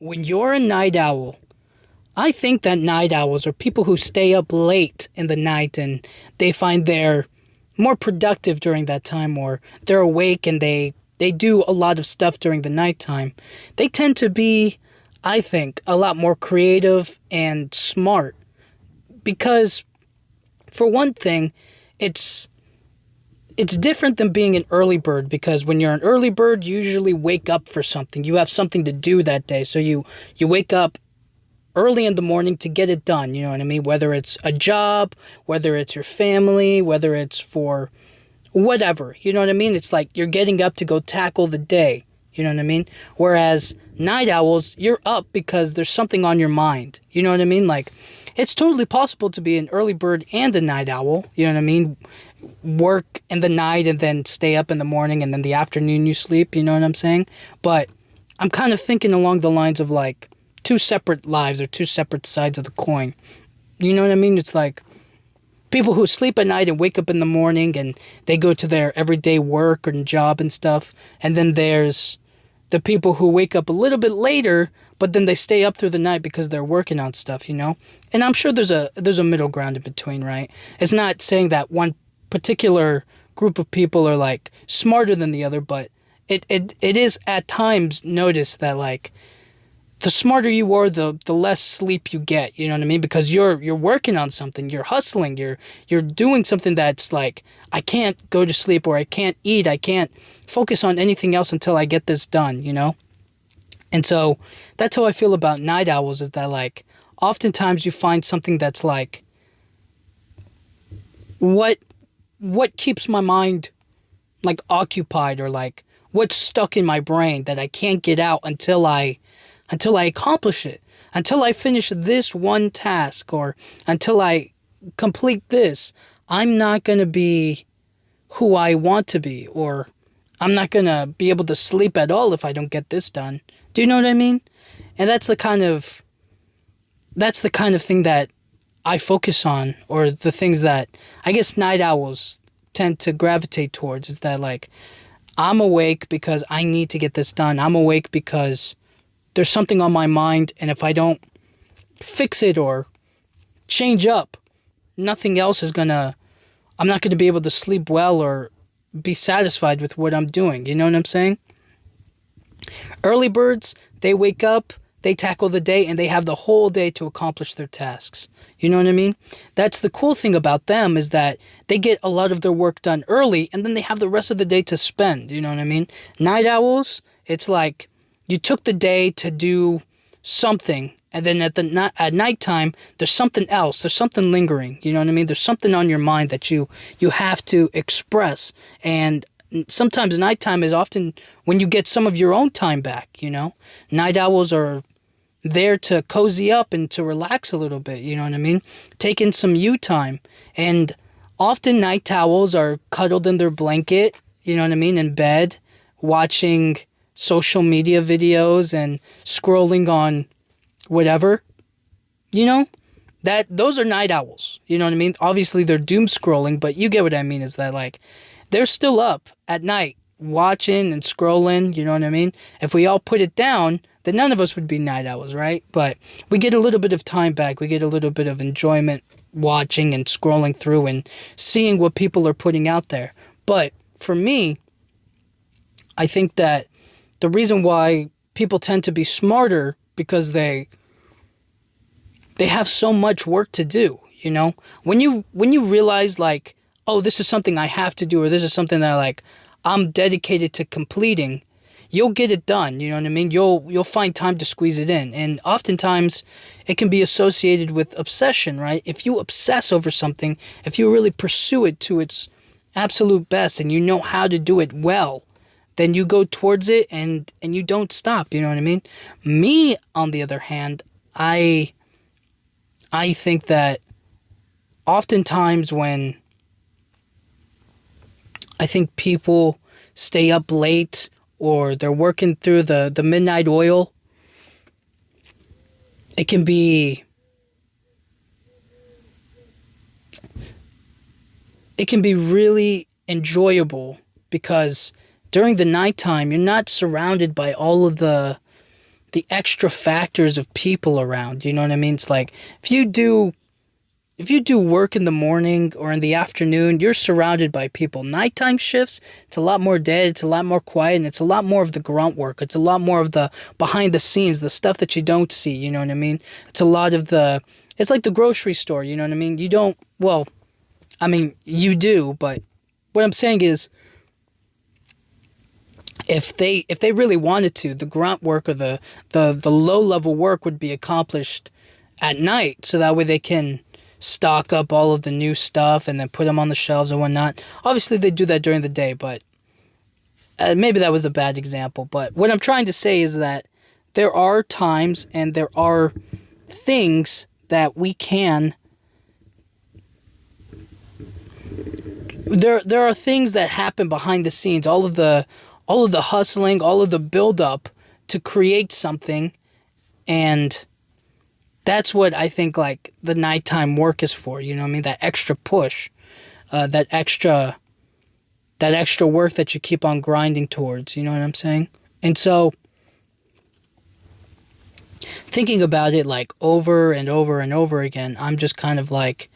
When you're a night owl, I think that night owls are people who stay up late in the night and they find they're more productive during that time, or they're awake and they do a lot of stuff during the nighttime. They tend to be, I think, a lot more creative and smart because for one thing, it's it's different than being an early bird because when you're an early bird, you usually wake up for something. You have something to do that day. So you wake up early in the morning to get it done, you know what I mean? Whether it's a job, whether it's your family, whether it's for whatever, you know what I mean? It's like you're getting up to go tackle the day, you know what I mean? Whereas night owls, you're up because there's something on your mind, you know what I mean? Like, it's totally possible to be an early bird and a night owl, you know what I mean? Work in the night and then stay up in the morning and then the afternoon you sleep, you know what I'm saying? But I'm kind of thinking along the lines of like two separate lives or two separate sides of the coin. You know what I mean? It's like people who sleep at night and wake up in the morning and they go to their everyday work and job and stuff. And then there's the people who wake up a little bit later, but then they stay up through the night because they're working on stuff, you know? And I'm sure there's a middle ground in between, right? It's not saying that one particular group of people are like smarter than the other, but it is at times noticed that like the smarter you are, the less sleep you get. You know what I mean? Because you're working on something, you're hustling, you're doing something that's like I can't go to sleep or I can't eat, I can't focus on anything else until I get this done. You know, and so that's how I feel about night owls. Is that like oftentimes you find something that's like what what keeps my mind like occupied or like what's stuck in my brain that I can't get out until I accomplish it, until I finish this one task, or until I complete this, I'm not going to be who I want to be, or I'm not going to be able to sleep at all if I don't get this done. Do you know what I mean? And that's the kind of thing that I focus on, or the things that I guess night owls tend to gravitate towards is that like I'm awake because I need to get this done. I'm awake because there's something on my mind, and if I don't fix it or change up, nothing else is gonna, I'm not gonna be able to sleep well or be satisfied with what I'm doing. You know what I'm saying? Early birds, they wake up, they tackle the day, and they have the whole day to accomplish their tasks. You know what I mean? That's the cool thing about them is that they get a lot of their work done early, and then they have the rest of the day to spend. You know what I mean? Night owls, it's like you took the day to do something, and then at nighttime, there's something else. There's something lingering. You know what I mean? There's something on your mind that you have to express, and sometimes nighttime is often when you get some of your own time back, you know? Night owls are there to cozy up and to relax a little bit, you know what I mean? Take in some you time. And often night owls are cuddled in their blanket, you know what I mean, in bed, watching social media videos and scrolling on whatever, you know? That those are night owls, you know what I mean? Obviously they're doom scrolling, but you get what I mean is that like they're still up at night watching and scrolling, you know what I mean? If we all put it down, then none of us would be night owls, right? But we get a little bit of time back. We get a little bit of enjoyment watching and scrolling through and seeing what people are putting out there. But for me, I think that the reason why people tend to be smarter because they have so much work to do, you know? When you realize like, oh, this is something I have to do, or this is something that like I'm dedicated to completing, you'll get it done, you know what I mean? You'll find time to squeeze it in. And oftentimes it can be associated with obsession, right? If you obsess over something, if you really pursue it to its absolute best and you know how to do it well, then you go towards it and you don't stop, you know what I mean? Me, on the other hand, I think that oftentimes when I think people stay up late or they're working through the midnight oil, it can be really enjoyable because during the nighttime you're not surrounded by all of the extra factors of people around. You know what I mean? It's like if you do work in the morning or in the afternoon, you're surrounded by people. Nighttime shifts, it's a lot more dead, it's a lot more quiet, and it's a lot more of the grunt work. It's a lot more of the behind the scenes, the stuff that you don't see, you know what I mean? It's a lot of it's like the grocery store, you know what I mean? You do, but what I'm saying is, if they really wanted to, the grunt work or the low level work would be accomplished at night, so that way they can stock up all of the new stuff and then put them on the shelves and whatnot. Obviously, they do that during the day, but maybe that was a bad example. But what I'm trying to say is that there are times and there are things that we can. There are things that happen behind the scenes. All of the hustling, all of the build up to create something, and that's what I think like the nighttime work is for. You know what I mean? That extra push, that extra work that you keep on grinding towards. You know what I'm saying? And so, thinking about it like over and over and over again, I'm just kind of like,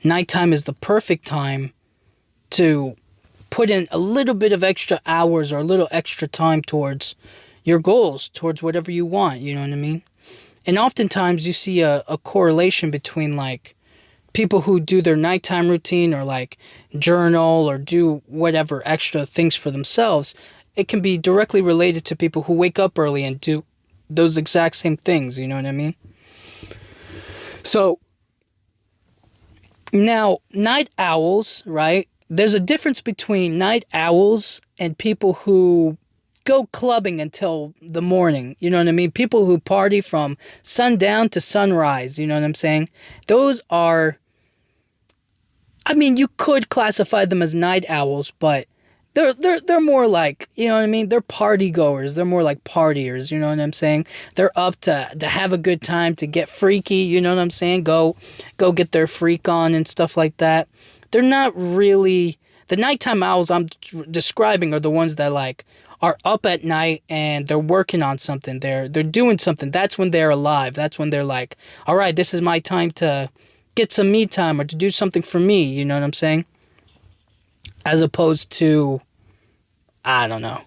nighttime is the perfect time to put in a little bit of extra hours or a little extra time towards your goals, towards whatever you want. You know what I mean? And oftentimes you see a correlation between like people who do their nighttime routine or like journal or do whatever extra things for themselves. It can be directly related to people who wake up early and do those exact same things. You know what I mean? So now night owls, right? There's a difference between night owls and people who go clubbing until the morning, you know what I mean? People who party from sundown to sunrise, you know what I'm saying? Those are, I mean, you could classify them as night owls, but they're more like, you know what I mean? They're party goers. They're more like partiers, you know what I'm saying? They're up to have a good time, to get freaky, you know what I'm saying? Go get their freak on and stuff like that. They're not really, the nighttime owls I'm describing are the ones that like are up at night and they're working on something. They're doing something. That's when they're alive. That's when they're like, all right, this is my time to get some me time or to do something for me. You know what I'm saying? As opposed to, I don't know.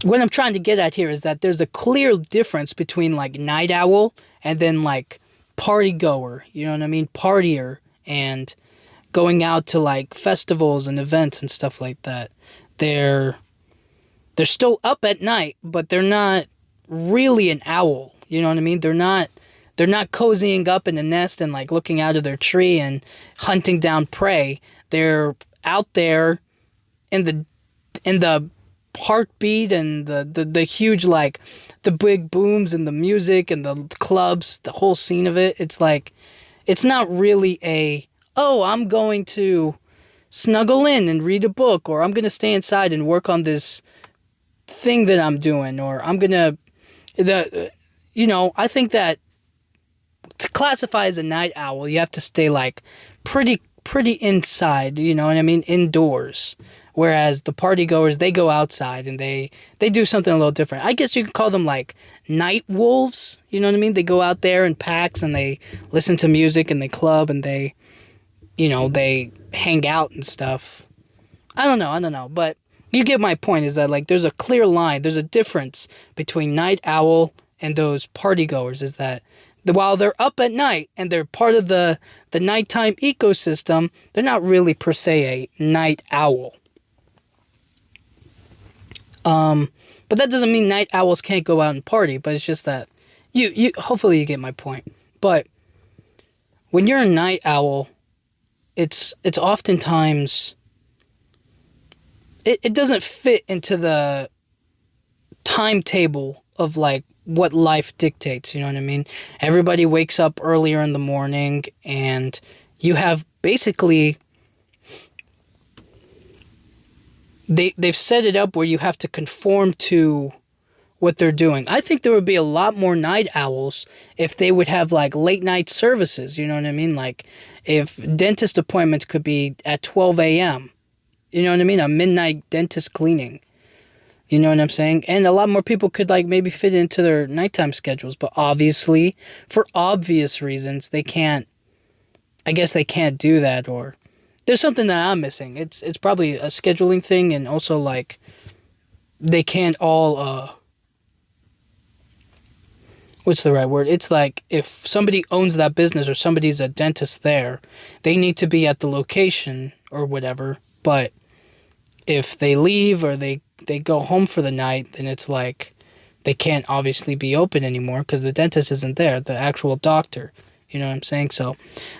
What I'm trying to get at here is that there's a clear difference between like night owl and then like party goer. You know what I mean? Partier and going out to like festivals and events and stuff like that. They're still up at night, but they're not really an owl. You know what I mean? They're not cozying up in the nest and like looking out of their tree and hunting down prey. They're out there in the heartbeat and the huge, like the big booms and the music and the clubs, the whole scene of it. It's like, it's not really I'm going to snuggle in and read a book, or I'm going to stay inside and work on this thing that I'm doing, or I'm going to, I think that to classify as a night owl, you have to stay like pretty inside, you know what I mean? Indoors. Whereas the party goers, they go outside and they do something a little different. I guess you could call them like night wolves, you know what I mean? They go out there in packs and they listen to music and they club and they hang out and stuff. I don't know, but you get my point, is that like there's a clear line, there's a difference between night owl and those party goers, is that while they're up at night and they're part of the nighttime ecosystem, they're not really per se a night owl. But that doesn't mean night owls can't go out and party, but it's just that you hopefully you get my point. But when you're a night owl, it's oftentimes it doesn't fit into the timetable of like what life dictates, you know what I mean? Everybody wakes up earlier in the morning and you have basically they've set it up where you have to conform to what they're doing. I think there would be a lot more night owls if they would have like late night services, you know what I mean? Like if dentist appointments could be at 12 a.m., you know what I mean? A midnight dentist cleaning. You know what I'm saying? And a lot more people could like maybe fit into their nighttime schedules, but obviously, for obvious reasons, they can't. I guess they can't do that, or there's something that I'm missing. It's probably a scheduling thing, and also like they can't all what's the right word? It's like if somebody owns that business or somebody's a dentist there, they need to be at the location or whatever. But if they leave or they go home for the night, then it's like they can't obviously be open anymore because the dentist isn't there, the actual doctor. You know what I'm saying? So,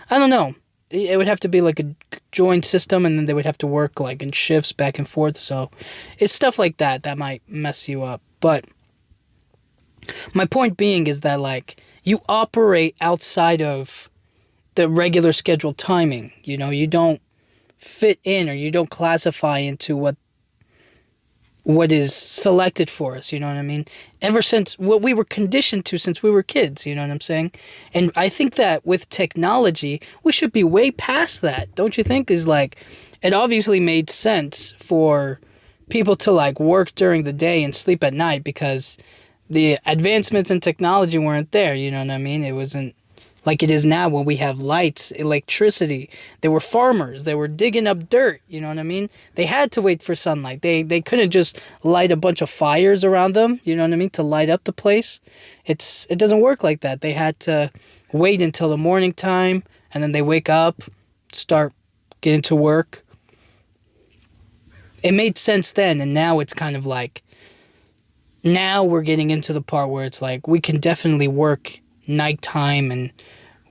I don't know. It would have to be like a joint system, and then they would have to work like in shifts back and forth. So, it's stuff like that that might mess you up. But my point being is that like you operate outside of the regular scheduled timing. You know, you don't fit in or you don't classify into what is selected for us, you know what I mean? Ever since what we were conditioned to since we were kids, you know what I'm saying? And I think that with technology, we should be way past that, don't you think? Is like, it obviously made sense for people to like work during the day and sleep at night because the advancements in technology weren't there, you know what I mean? It wasn't like it is now when we have lights, electricity. They were farmers. They were digging up dirt, you know what I mean? They had to wait for sunlight. They couldn't just light a bunch of fires around them, you know what I mean, to light up the place. It doesn't work like that. They had to wait until the morning time, and then they wake up, start getting to work. It made sense then, and now it's kind of like, now we're getting into the part where it's like we can definitely work nighttime and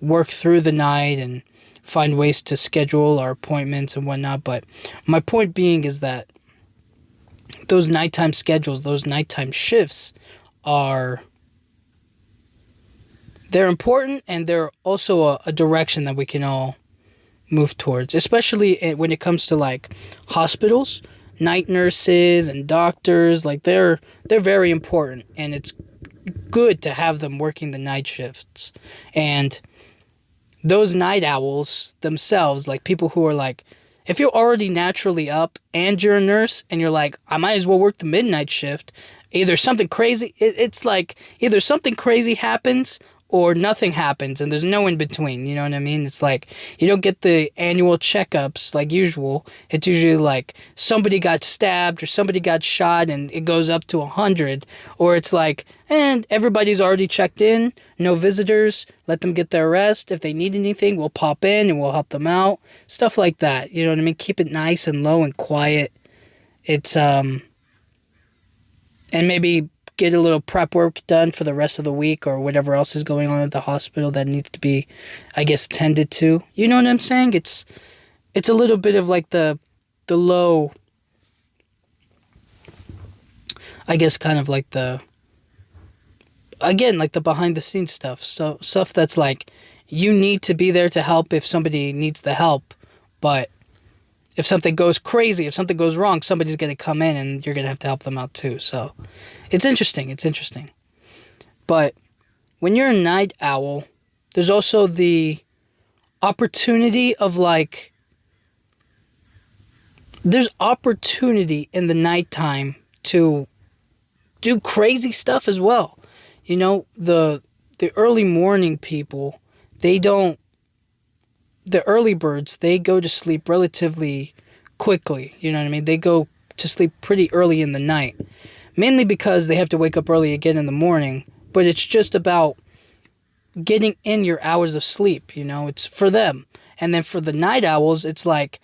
work through the night and find ways to schedule our appointments and whatnot. But my point being is that those nighttime schedules, those nighttime shifts they're important, and they're also a direction that we can all move towards, especially when it comes to like hospitals. Night nurses and doctors, like they're very important, and it's good to have them working the night shifts. And those night owls themselves, like people who are like, if you're already naturally up and you're a nurse and you're like, I might as well work the midnight shift, either something crazy, it's like either something crazy happens or nothing happens, and there's no in between, you know what I mean? It's like, you don't get the annual checkups like usual. It's usually like somebody got stabbed or somebody got shot and it goes up to 100, or it's like, and everybody's already checked in, no visitors, let them get their rest. If they need anything, we'll pop in and we'll help them out. Stuff like that, you know what I mean? Keep it nice and low and quiet. It's, and maybe get a little prep work done for the rest of the week or whatever else is going on at the hospital that needs to be, I guess, tended to. You know what I'm saying? It's a little bit of like the low, I guess, kind of like the, again, like the behind the scenes stuff. So stuff that's like, you need to be there to help if somebody needs the help, but if something goes crazy, if something goes wrong, somebody's going to come in and you're going to have to help them out too. So it's interesting. It's interesting. But when you're a night owl, there's also the opportunity of like, there's opportunity in the nighttime to do crazy stuff as well. You know, the early morning people, the early birds, they go to sleep relatively quickly, you know what I mean? They go to sleep pretty early in the night, mainly because they have to wake up early again in the morning, but it's just about getting in your hours of sleep, you know? It's for them. And then for the night owls, it's like,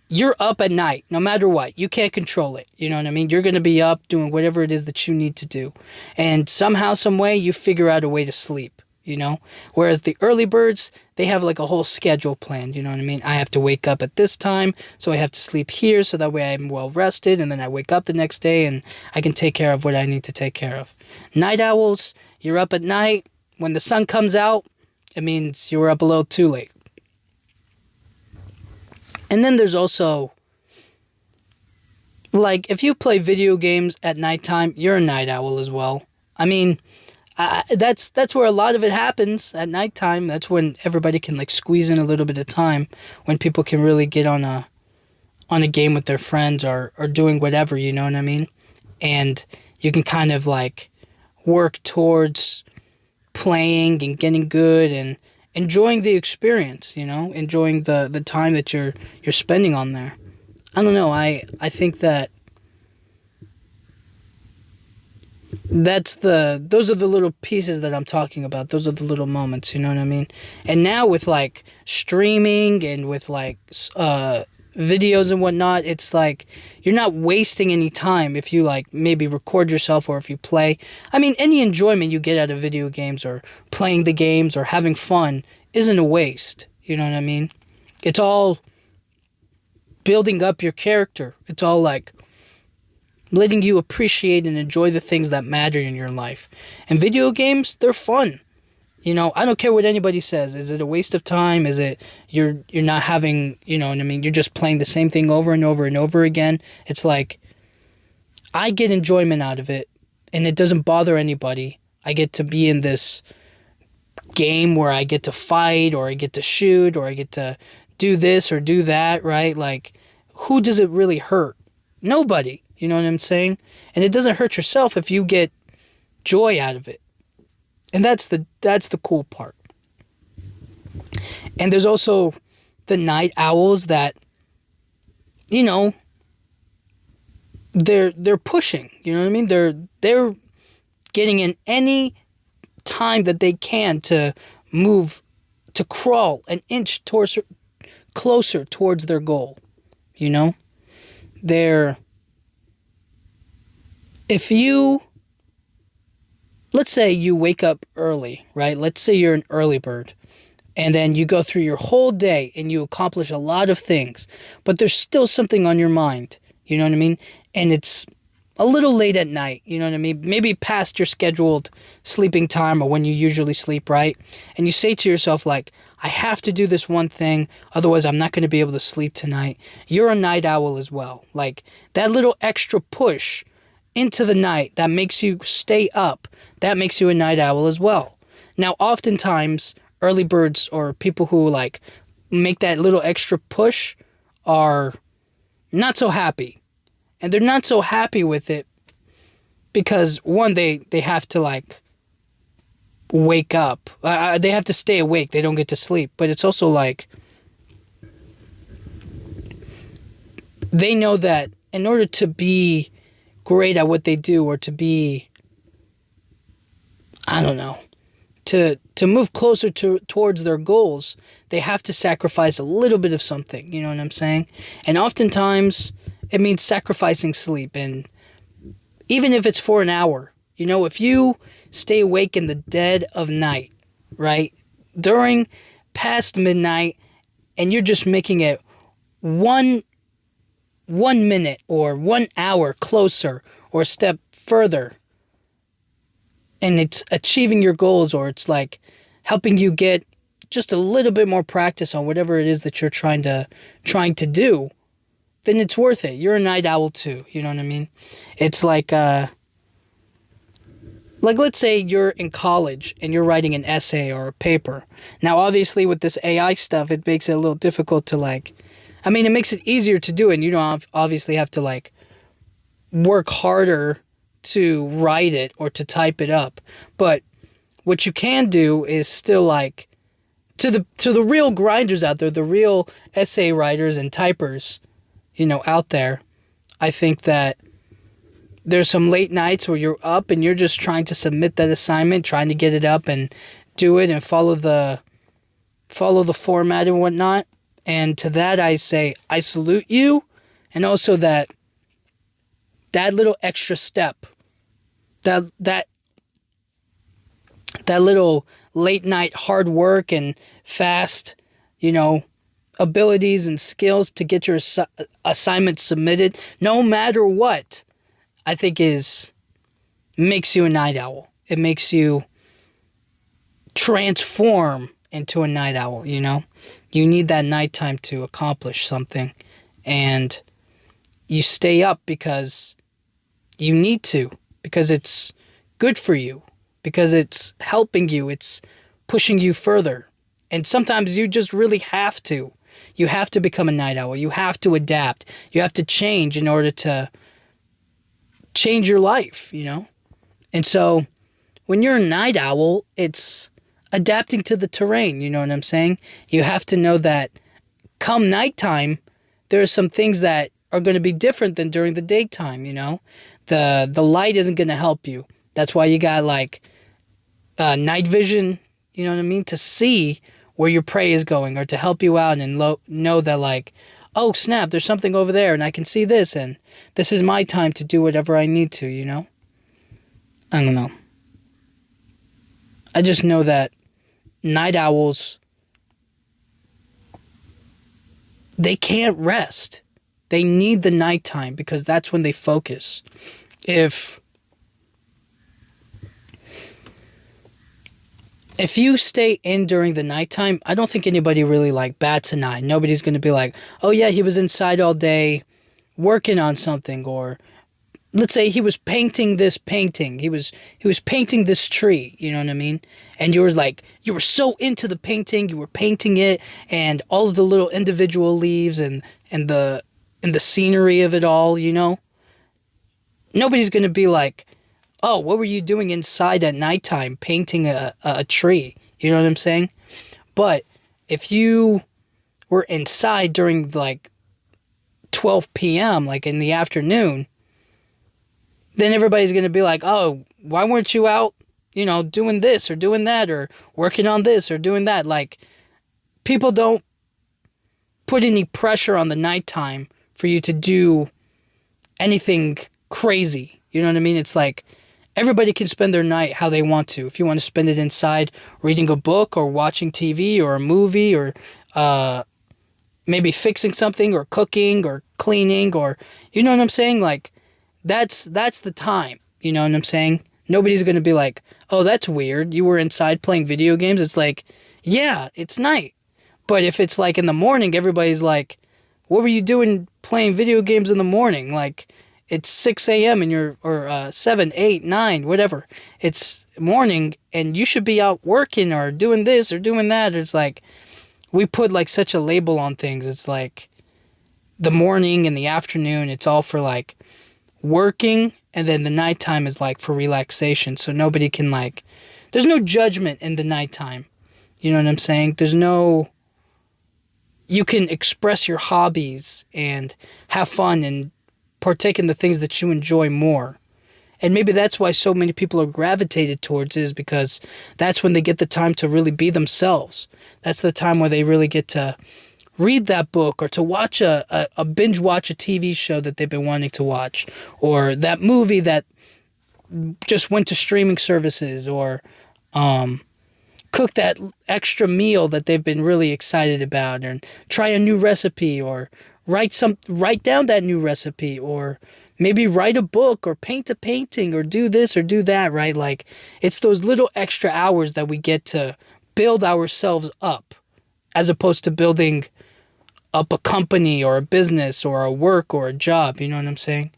you're up at night, no matter what. You can't control it, you know what I mean? You're going to be up doing whatever it is that you need to do. And somehow, some way, you figure out a way to sleep, you know? Whereas the early birds, they have like a whole schedule planned, you know what I mean? I have to wake up at this time, so I have to sleep here, so that way I'm well rested, and then I wake up the next day and I can take care of what I need to take care of. Night owls, you're up at night. When the sun comes out, it means you were up a little too late. And then there's also, like, if you play video games at nighttime, you're a night owl as well. I mean, that's where a lot of it happens at nighttime. That's when everybody can like squeeze in a little bit of time, when people can really get on a game with their friends or doing whatever, you know what I mean? and you can kind of like work towards playing and getting good and enjoying the experience, enjoying the time that you're spending on there. I don't know. I think that those are the little pieces that I'm talking about. Those are the little moments, you know what I mean? And now with like streaming and with like videos and whatnot, it's like you're not wasting any time if you like maybe record yourself or if you play. I mean, any enjoyment you get out of video games or playing the games or having fun isn't a waste, you know what I mean? It's all building up your character. It's all like letting you appreciate and enjoy the things that matter in your life. And video games, they're fun. I don't care what anybody says. Is it a waste of time? Is it you're not having, you know what I mean? You're just playing the same thing over and over and over again. It's like I get enjoyment out of it and it doesn't bother anybody. I get to be in this game where I get to fight or I get to shoot or I get to do this or do that, right? Like, who does it really hurt? Nobody. You know what I'm saying? And it doesn't hurt yourself if you get joy out of it. And that's the cool part. And there's also the night owls that, they're pushing, you know what I mean? They're getting in any time that they can to move, to crawl an inch closer towards their goal, let's say you wake up early, right? Let's say you're an early bird, and then you go through your whole day and you accomplish a lot of things, but there's still something on your mind, you know what I mean? And it's a little late at night, you know what I mean? Maybe past your scheduled sleeping time or when you usually sleep, right? And you say to yourself, like, I have to do this one thing, otherwise I'm not going to be able to sleep tonight. You're a night owl as well. Like, that little extra push into the night that makes you stay up, that makes you a night owl as well. Now, oftentimes, early birds or people who like make that little extra push are not so happy. And they're not so happy with it because, one, they have to like wake up. They have to stay awake. They don't get to sleep. But it's also like they know that in order to be great at what they do or to be, I don't know, to move closer towards their goals, they have to sacrifice a little bit of something, you know what I'm saying? And oftentimes it means sacrificing sleep. And even if it's for an hour, if you stay awake in the dead of night, right, during past midnight, and you're just making it 1 minute or 1 hour closer or a step further, and it's achieving your goals, or it's like helping you get just a little bit more practice on whatever it is that you're trying to do, then it's worth it. You're a night owl too, you know what I mean? It's like let's say you're in college and you're writing an essay or a paper. Now, obviously with this AI stuff, it makes it a little difficult to it makes it easier to do it, and you don't obviously have to like work harder to write it or to type it up. But what you can do is still like to the real grinders out there, the real essay writers and typers, out there, I think that there's some late nights where you're up and you're just trying to submit that assignment, trying to get it up and do it and follow the format and whatnot. And to that I say, I salute you. And also that little extra step, that little late night hard work and fast, abilities and skills to get your assignment submitted, no matter what, I think makes you a night owl. It makes you transform into a night owl, You need that nighttime to accomplish something, and you stay up because you need to, because it's good for you, because it's helping you, it's pushing you further. And sometimes you just really have to. You have to become a night owl. You have to adapt. You have to change in order to change your life, you know? And so when you're a night owl, it's adapting to the terrain, you know what I'm saying? You have to know that come nighttime, there are some things that are going to be different than during the daytime, you know? The light isn't going to help you. That's why you got like night vision, you know what I mean? To see where your prey is going, or to help you out and know that like, oh snap, there's something over there and I can see this, and this is my time to do whatever I need to, you know? I don't know. I just know that night owls, they can't rest. They need the nighttime because that's when they focus. If you stay in during the nighttime, I don't think anybody really like bats an eye. Nobody's going to be like, oh yeah, he was inside all day working on something. Or let's say he was painting this painting. He was painting this tree, you know what I mean? And you were so into the painting, you were painting it, and all of the little individual leaves and the scenery of it all, you know? Nobody's going to be like, oh, what were you doing inside at nighttime painting a tree? You know what I'm saying? But if you were inside during like 12 p.m., like in the afternoon, then everybody's going to be like, oh, why weren't you out, you know, doing this or doing that or working on this or doing that? Like, people don't put any pressure on the nighttime for you to do anything crazy. You know what I mean? It's like, everybody can spend their night how they want to. If you want to spend it inside reading a book or watching TV or a movie or maybe fixing something or cooking or cleaning, or, you know what I'm saying? Like, that's the time. You know what I'm saying? Nobody's going to be like, oh, that's weird. You were inside playing video games. It's like, yeah, it's night. But if it's like in the morning, everybody's like, what were you doing playing video games in the morning? Like, it's 6 a.m. and or 7, 8, 9, whatever. It's morning and you should be out working or doing this or doing that. It's like, we put like such a label on things. It's like the morning and the afternoon, it's all for like working, and then the nighttime is like for relaxation. So nobody can like, there's no judgment in the nighttime. You know what I'm saying? You can express your hobbies and have fun and partake in the things that you enjoy more. And maybe that's why so many people are gravitated towards it, is because that's when they get the time to really be themselves. That's the time where they really get to read that book, or to watch a binge watch a TV show that they've been wanting to watch, or that movie that just went to streaming services, or cook that extra meal that they've been really excited about, and try a new recipe, or write down that new recipe, or maybe write a book, or paint a painting, or do this or do that, right? Like, it's those little extra hours that we get to build ourselves up, as opposed to building up a company or a business or a work or a job, you know what I'm saying?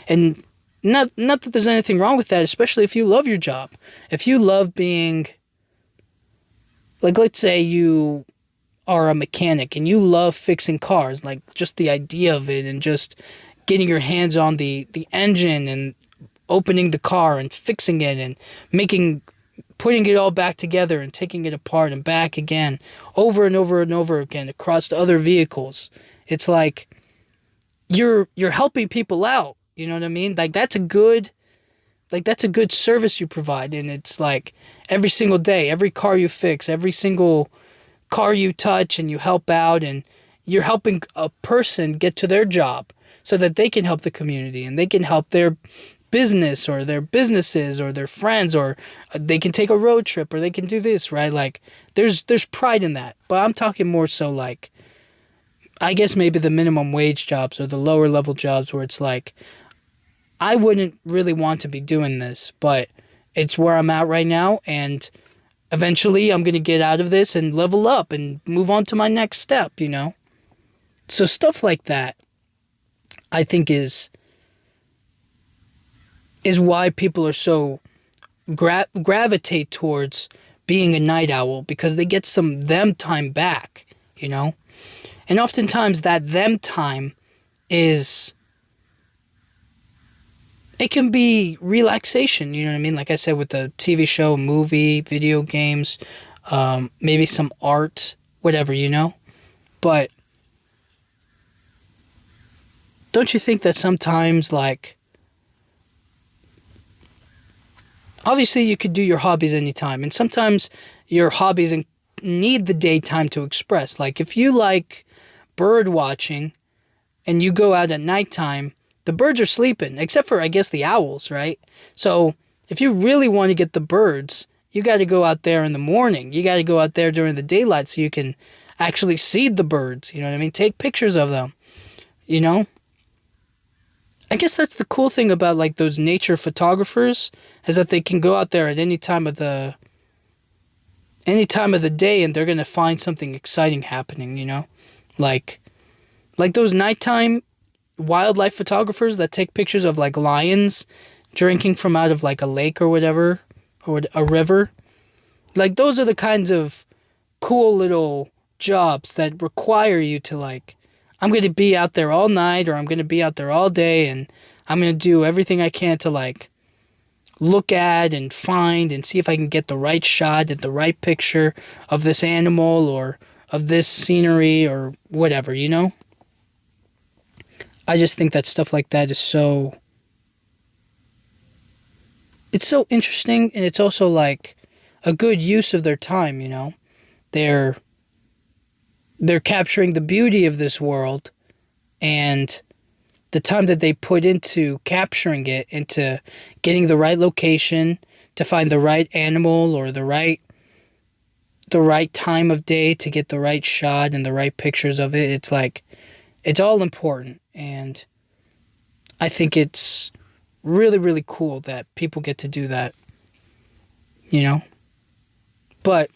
And not that there's anything wrong with that, especially if you love your job. If you love being, like, let's say you are a mechanic and you love fixing cars, like just the idea of it and just getting your hands on the engine and opening the car and fixing it and putting it all back together and taking it apart and back again over and over and over again across other vehicles. It's like you're helping people out, you know what I mean? Like, that's a good service you provide. And it's like every single day, every car you fix, every single car you touch and you help out, and you're helping a person get to their job so that they can help the community and they can help their business or their businesses or their friends, or they can take a road trip, or they can do this, right? Like, there's pride in that. But I'm talking more so like, I guess maybe the minimum wage jobs or the lower level jobs where it's like, I wouldn't really want to be doing this, but it's where I'm at right now, and eventually I'm going to get out of this and level up and move on to my next step, you know? So stuff like that, I think is why people are so gravitate towards being a night owl, because they get some them time back, you know? And oftentimes that them time is it can be relaxation, you know what I mean? Like I said, with the TV show, movie, video games, maybe some art, whatever, you know? But don't you think that sometimes, like, obviously you could do your hobbies anytime, and sometimes your hobbies need the daytime to express. Like, if you like bird watching and you go out at nighttime, the birds are sleeping, except for, I guess, the owls, right? So if you really want to get the birds, you got to go out there in the morning. You got to go out there during the daylight so you can actually see the birds, you know what I mean? Take pictures of them, you know? I guess that's the cool thing about, like, those nature photographers, is that they can go out there at any time of the day, and they're going to find something exciting happening, you know? Like those nighttime wildlife photographers that take pictures of, like, lions drinking from out of, like, a lake or whatever, or a river. Like, those are the kinds of cool little jobs that require you to, like, I'm going to be out there all night, or I'm going to be out there all day, and I'm going to do everything I can to, like, look at and find and see if I can get the right shot and the right picture of this animal or of this scenery or whatever, you know? I just think that stuff like that is it's so interesting, and it's also, like, a good use of their time, you know? They're capturing the beauty of this world, and the time that they put into capturing it, into getting the right location, to find the right animal or the right time of day to get the right shot and the right pictures of it. It's like, it's all important, and I think it's really, really cool that people get to do that, you know? But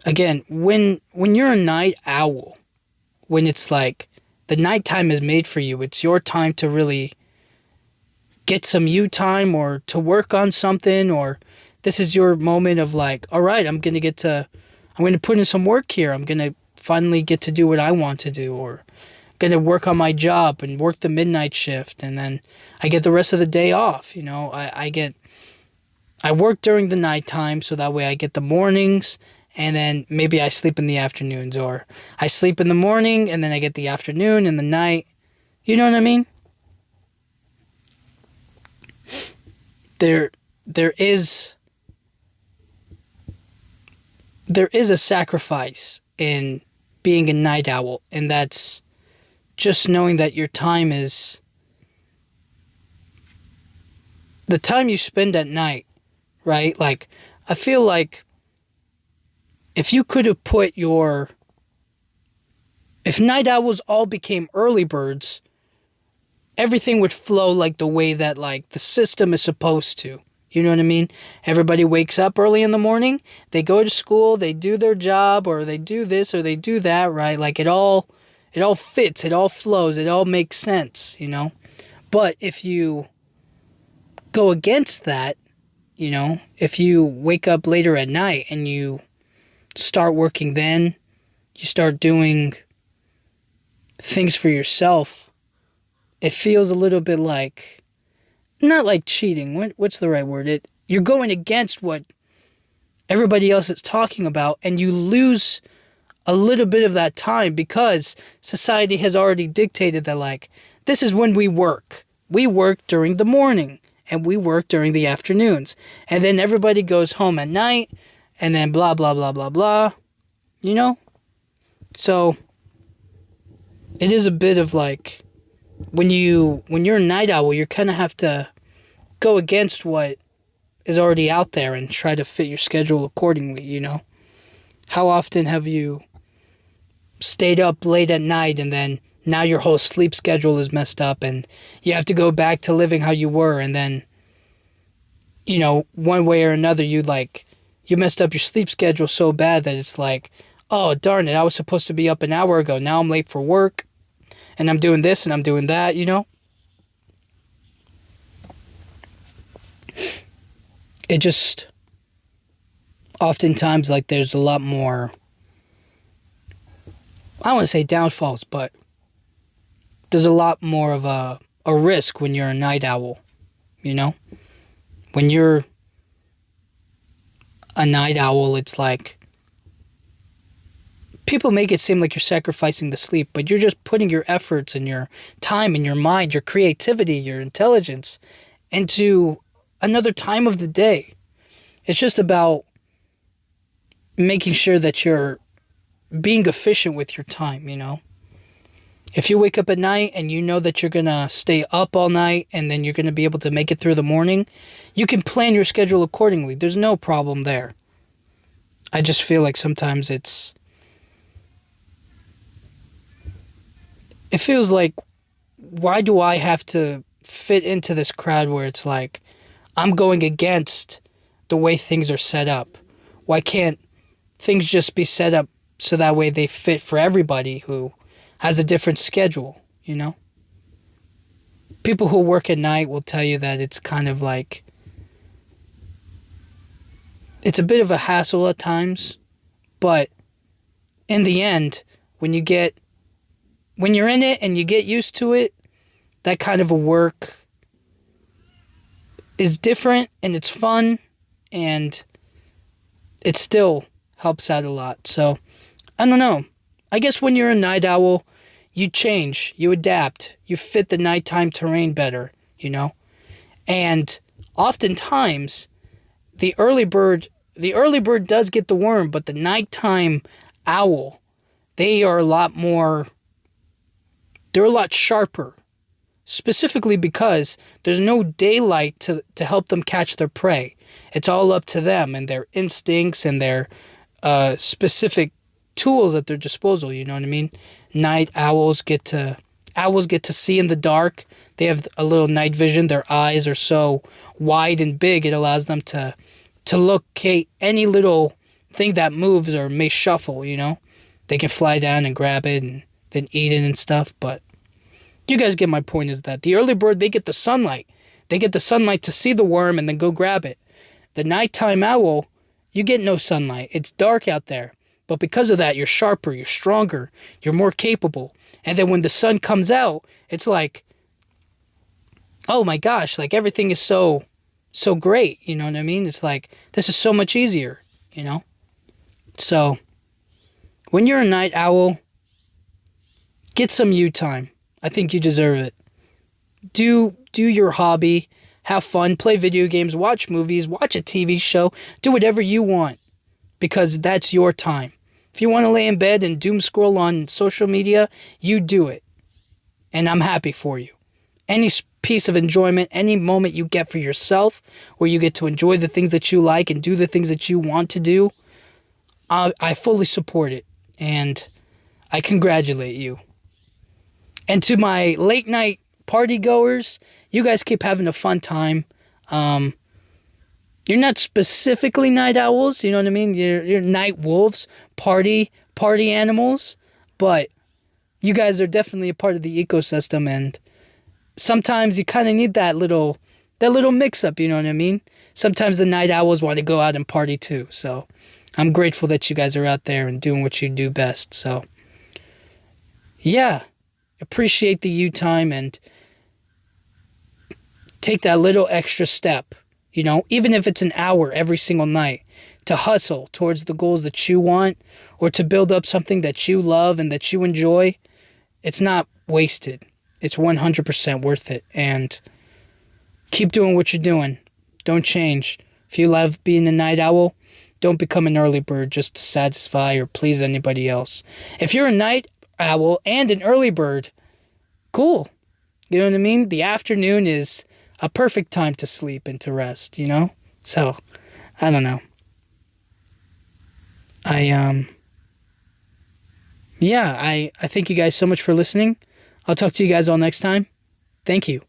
again, when you're a night owl, when it's like the nighttime is made for you, it's your time to really get some you time, or to work on something, or this is your moment of, like, all right, I'm going to put in some work here. I'm going to finally get to do what I want to do, or going to work on my job and work the midnight shift, and then I get the rest of the day off, you know? I work during the nighttime, so that way I get the mornings, and then maybe I sleep in the afternoons, or I sleep in the morning and then I get the afternoon and the night. You know what I mean? There is a sacrifice in being a night owl, and that's just knowing that your time is the time you spend at night, right? Like, I feel like if you could have if night owls all became early birds, everything would flow like the way that, like, the system is supposed to. You know what I mean? Everybody wakes up early in the morning, they go to school, they do their job, or they do this or they do that, right? Like, it all fits, it all flows, it all makes sense, you know? But if you go against that, you know, if you wake up later at night and you start working then, you start doing things for yourself, it feels a little bit like, not like cheating, what's the right word? You're going against what everybody else is talking about, and you lose a little bit of that time because society has already dictated that, like, this is when we work. We work during the morning, and we work during the afternoons. And then everybody goes home at night, and then blah, blah, blah, blah, blah. You know? So, it is a bit of, like, when you're a night owl, you kind of have to go against what is already out there and try to fit your schedule accordingly, you know? How often have you stayed up late at night, and then now your whole sleep schedule is messed up, and you have to go back to living how you were, and then, you know, one way or another, you messed up your sleep schedule so bad that it's like, oh, darn it, I was supposed to be up an hour ago. Now I'm late for work, and I'm doing this, and I'm doing that, you know? It just, oftentimes, like, there's a lot more, I don't want to say downfalls, but there's a lot more of a a risk when you're a night owl, you know? When you're a night owl, it's like people make it seem like you're sacrificing the sleep, but you're just putting your efforts and your time and your mind, your creativity, your intelligence into another time of the day. It's just about making sure that you're being efficient with your time, you know? If you wake up at night and you know that you're going to stay up all night and then you're going to be able to make it through the morning, you can plan your schedule accordingly. There's no problem there. I just feel like sometimes it feels like, why do I have to fit into this crowd where it's like I'm going against the way things are set up? Why can't things just be set up so that way they fit for everybody who has a different schedule, you know? People who work at night will tell you that it's kind of like, it's a bit of a hassle at times, but in the end, when you're in it and you get used to it, that kind of a work is different and it's fun and it still helps out a lot. So, I don't know. I guess when you're a night owl, you change, you adapt, you fit the nighttime terrain better, you know? And oftentimes, the early bird does get the worm, but the nighttime owl, they're a lot sharper. Specifically because there's no daylight to help them catch their prey. It's all up to them and their instincts and their specific tools at their disposal, you know what I mean? Night owls get to see in the dark. They have a little night vision. Their eyes are so wide and big, it allows them to locate any little thing that moves or may shuffle, you know? They can fly down and grab it and then eat it and stuff, but you guys get my point, is that the early bird, they get the sunlight. They get the sunlight to see the worm and then go grab it. The nighttime owl, you get no sunlight. It's dark out there. But because of that, you're sharper, you're stronger, you're more capable. And then when the sun comes out, it's like, oh my gosh, like everything is so great. You know what I mean? It's like, this is so much easier, you know? So, when you're a night owl, get some you time. I think you deserve it. Do your hobby, have fun, play video games, watch movies, watch a TV show, do whatever you want, because that's your time. If you want to lay in bed and doom scroll on social media, you do it. And I'm happy for you. Any piece of enjoyment, any moment you get for yourself, where you get to enjoy the things that you like and do the things that you want to do, I fully support it. And I congratulate you. And to my late night party goers, you guys keep having a fun time. You're not specifically night owls, you know what I mean? You're night wolves, party animals, but you guys are definitely a part of the ecosystem, and sometimes you kind of need that little mix up, you know what I mean? Sometimes the night owls want to go out and party too. So I'm grateful that you guys are out there and doing what you do best. So yeah. Appreciate the you time and take that little extra step, you know, even if it's an hour every single night, to hustle towards the goals that you want or to build up something that you love and that you enjoy. It's not wasted. It's 100% worth it. And keep doing what you're doing. Don't change. If you love being a night owl, don't become an early bird just to satisfy or please anybody else. If you're a night owl and an early bird, cool. You know what I mean? The afternoon is a perfect time to sleep and to rest, you know? So, I don't know. I thank you guys so much for listening. I'll talk to you guys all next time. Thank you.